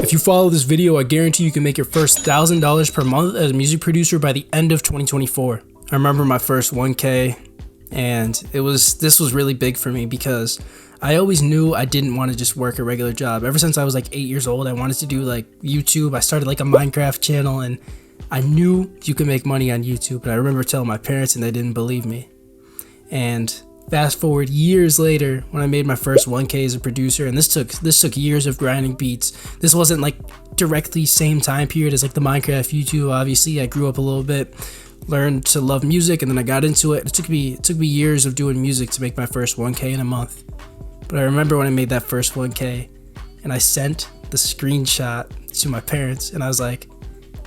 If you follow this video, I guarantee you can make your first $1,000 per month as a music producer by the end of 2024. I remember my first 1K, and this was really big for me because I always knew I didn't want to just work a regular job. Ever since I was like 8 years old, I wanted to do like YouTube. I started like a Minecraft channel, and I knew you could make money on YouTube. And I remember telling my parents, and they didn't believe me. And fast forward years later, when I made my first 1K as a producer, and this took years of grinding beats. This wasn't like directly same time period as like the Minecraft YouTube. Obviously, I grew up a little bit, learned to love music, and then I got into it. It took me years of doing music to make my first 1K in a month. But I remember when I made that first 1K, and I sent the screenshot to my parents, and I was like,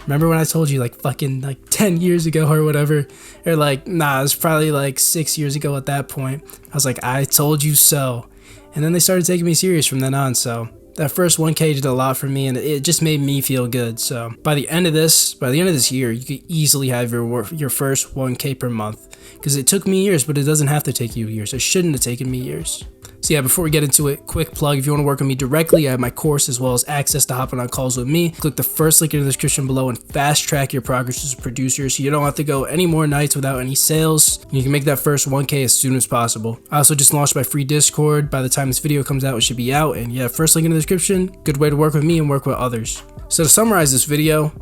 remember when I told you like fucking like 10 years ago or whatever? Or like, nah, it was probably like 6 years ago at that point. I was like, I told you so. And then they started taking me serious from then on. So that first 1K did a lot for me, and it just made me feel good. So by the end of this year, you could easily have your first 1K per month. Because it took me years, but it doesn't have to take you years. It shouldn't have taken me years. So yeah, before we get into it, quick plug. If you want to work with me directly, I have my course as well as access to hopping on calls with me. Click the first link in the description below and fast track your progress as a producer so you don't have to go any more nights without any sales. You can make that first 1K as soon as possible. I also just launched my free Discord. By the time this video comes out, it should be out. And yeah, first link in the description. Good way to work with me and work with others. So to summarize this video,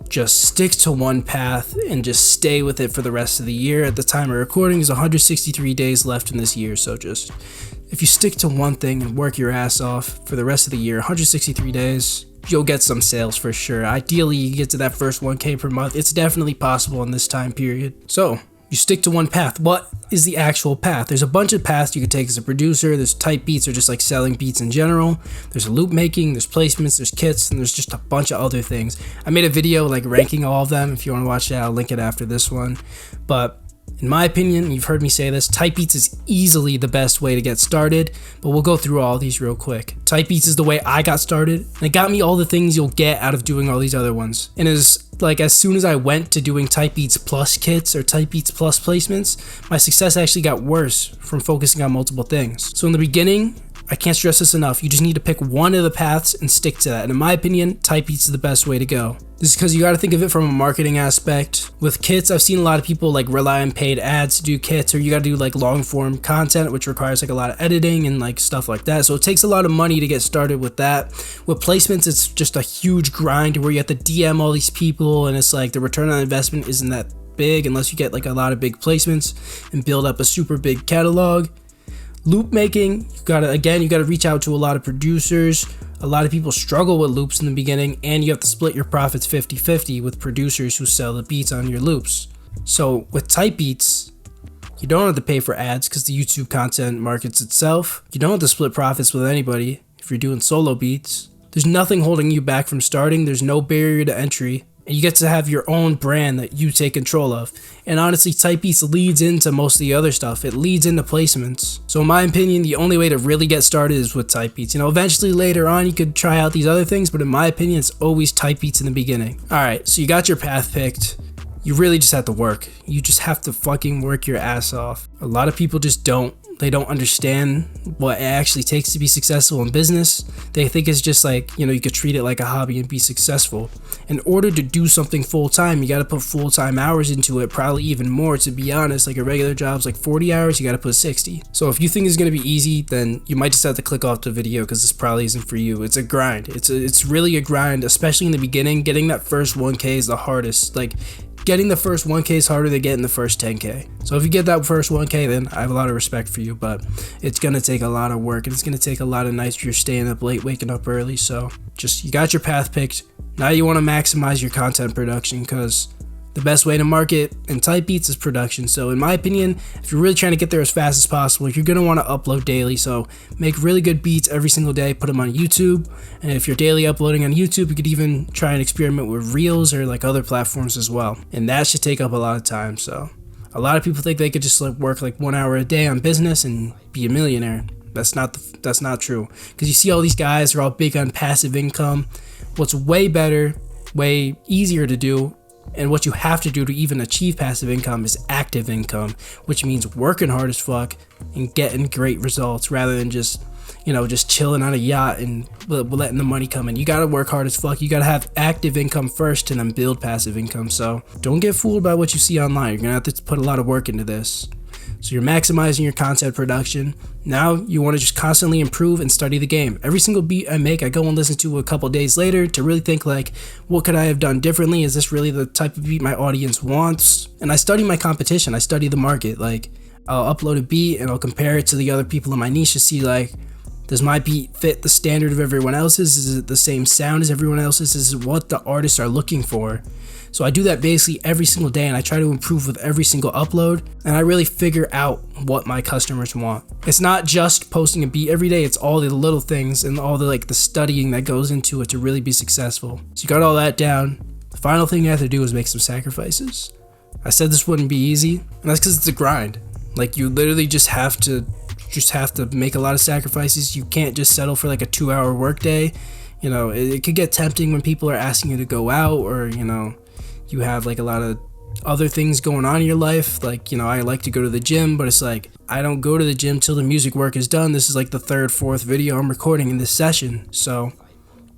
just stick to one path and just stay with it for the rest of the year. At the time of recording, there's 163 days left in this year, so just if you stick to one thing and work your ass off for the rest of the year, 163 days, you'll get some sales for sure. Ideally, you get to that first 1K per month. It's definitely possible in this time period. So you stick to one path. What is the actual path? There's a bunch of paths you could take as a producer. There's type beats, or just like selling beats in general. There's loop making, there's placements, there's kits, and there's just a bunch of other things. I made a video like ranking all of them. If you want to watch that, I'll link it after this one. But in my opinion, you've heard me say this, type beats is easily the best way to get started, but we'll go through all these real quick. Type beats is the way I got started, and it got me all the things you'll get out of doing all these other ones. And as soon as I went to doing type beats plus kits or type beats plus placements, my success actually got worse from focusing on multiple things. So in the beginning, I can't stress this enough, you just need to pick one of the paths and stick to that. And in my opinion, type beats is the best way to go. This is because you got to think of it from a marketing aspect. With kits, I've seen a lot of people like rely on paid ads to do kits, or you got to do like long form content, which requires like a lot of editing and like stuff like that. So it takes a lot of money to get started with that. With placements, it's just a huge grind where you have to DM all these people, and it's like the return on investment isn't that big unless you get like a lot of big placements and build up a super big catalog. Loop making, you gotta reach out to a lot of producers. A lot of people struggle with loops in the beginning, and you have to split your profits 50-50 with producers who sell the beats on your loops. So with type beats, you don't have to pay for ads because the YouTube content markets itself. You don't have to split profits with anybody if you're doing solo beats. There's nothing holding you back from starting. There's no barrier to entry. And you get to have your own brand that you take control of. And honestly, type beats leads into most of the other stuff. It leads into placements. So in my opinion, the only way to really get started is with type beats. You know, eventually later on, you could try out these other things, but in my opinion, it's always type beats in the beginning. All right, so you got your path picked. You really just have to work. You just have to fucking work your ass off. A lot of people just don't. They don't understand what it actually takes to be successful in business. They think it's just like, you know, you could treat it like a hobby and be successful. In order to do something full time, you got to put full time hours into it, probably even more, to be honest. Like a regular job's like 40 hours, you got to put 60. So if you think it's going to be easy, then you might just have to click off the video because this probably isn't for you. It's a grind. It's really a grind, especially in the beginning. Getting that first 1K is the hardest. Like, getting the first 1K is harder than getting the first 10K. So if you get that first 1K, then I have a lot of respect for you, but it's going to take a lot of work, and it's going to take a lot of nights where you're staying up late, waking up early. So just, you got your path picked. Now you want to maximize your content production, because the best way to market and type beats is production. So in my opinion, if you're really trying to get there as fast as possible, you're going to want to upload daily. So make really good beats every single day, put them on YouTube. And if you're daily uploading on YouTube, you could even try and experiment with Reels or like other platforms as well. And that should take up a lot of time. So a lot of people think they could just like work like 1 hour a day on business and be a millionaire. That's not true. Because you see all these guys are all big on passive income. What's way better, way easier to do, and what you have to do to even achieve passive income is active income, which means working hard as fuck and getting great results rather than just just chilling on a yacht and letting the money come in. You gotta work hard as fuck. You gotta have active income first and then build passive income. So don't get fooled by what you see online. You're gonna have to put a lot of work into this. So you're maximizing your content production. Now you want to just constantly improve and study the game. Every single beat I make, I go and listen to a couple days later to really think like, what could I have done differently? Is this really the type of beat my audience wants? And I study my competition. I study the market. Like, I'll upload a beat and I'll compare it to the other people in my niche to see like, does my beat fit the standard of everyone else's? Is it the same sound as everyone else's? Is it what the artists are looking for? So I do that basically every single day, and I try to improve with every single upload, and I really figure out what my customers want. It's not just posting a beat every day, it's all the little things and all the studying that goes into it to really be successful. So you got all that down. The final thing you have to do is make some sacrifices. I said this wouldn't be easy, and that's because it's a grind. Like, you literally just have to make a lot of sacrifices. You can't just settle for like a 2-hour workday. It could get tempting when people are asking you to go out, or you have like a lot of other things going on in your life. Like, I like to go to the gym, but it's like, I don't go to the gym till the music work is done. This is like the 3rd, 4th video I'm recording in this session. So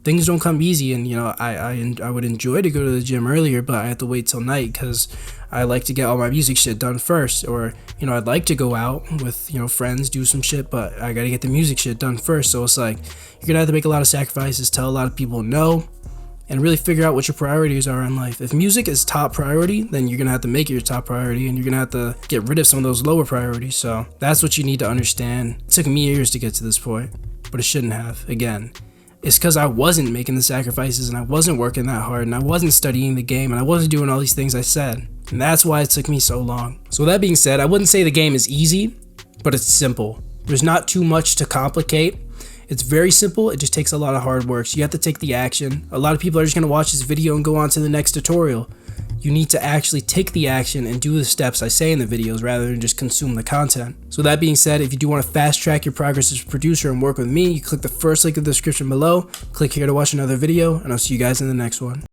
things don't come easy, and I would enjoy to go to the gym earlier, but I have to wait till night because I like to get all my music shit done first. Or I'd like to go out with friends, do some shit, but I gotta get the music shit done first. So it's like, you're gonna have to make a lot of sacrifices, tell a lot of people no, and really figure out what your priorities are in life. If music is top priority, then you're gonna have to make it your top priority, and you're gonna have to get rid of some of those lower priorities. So that's what you need to understand. It took me years to get to this point, but it shouldn't have. Again, it's because I wasn't making the sacrifices, and I wasn't working that hard, and I wasn't studying the game, and I wasn't doing all these things I said. And that's why it took me so long. So with that being said, I wouldn't say the game is easy, but it's simple. There's not too much to complicate. It's very simple. It just takes a lot of hard work. So you have to take the action. A lot of people are just going to watch this video and go on to the next tutorial. You need to actually take the action and do the steps I say in the videos rather than just consume the content. So that being said, if you do want to fast track your progress as a producer and work with me, you click the first link in the description below. Click here to watch another video, and I'll see you guys in the next one.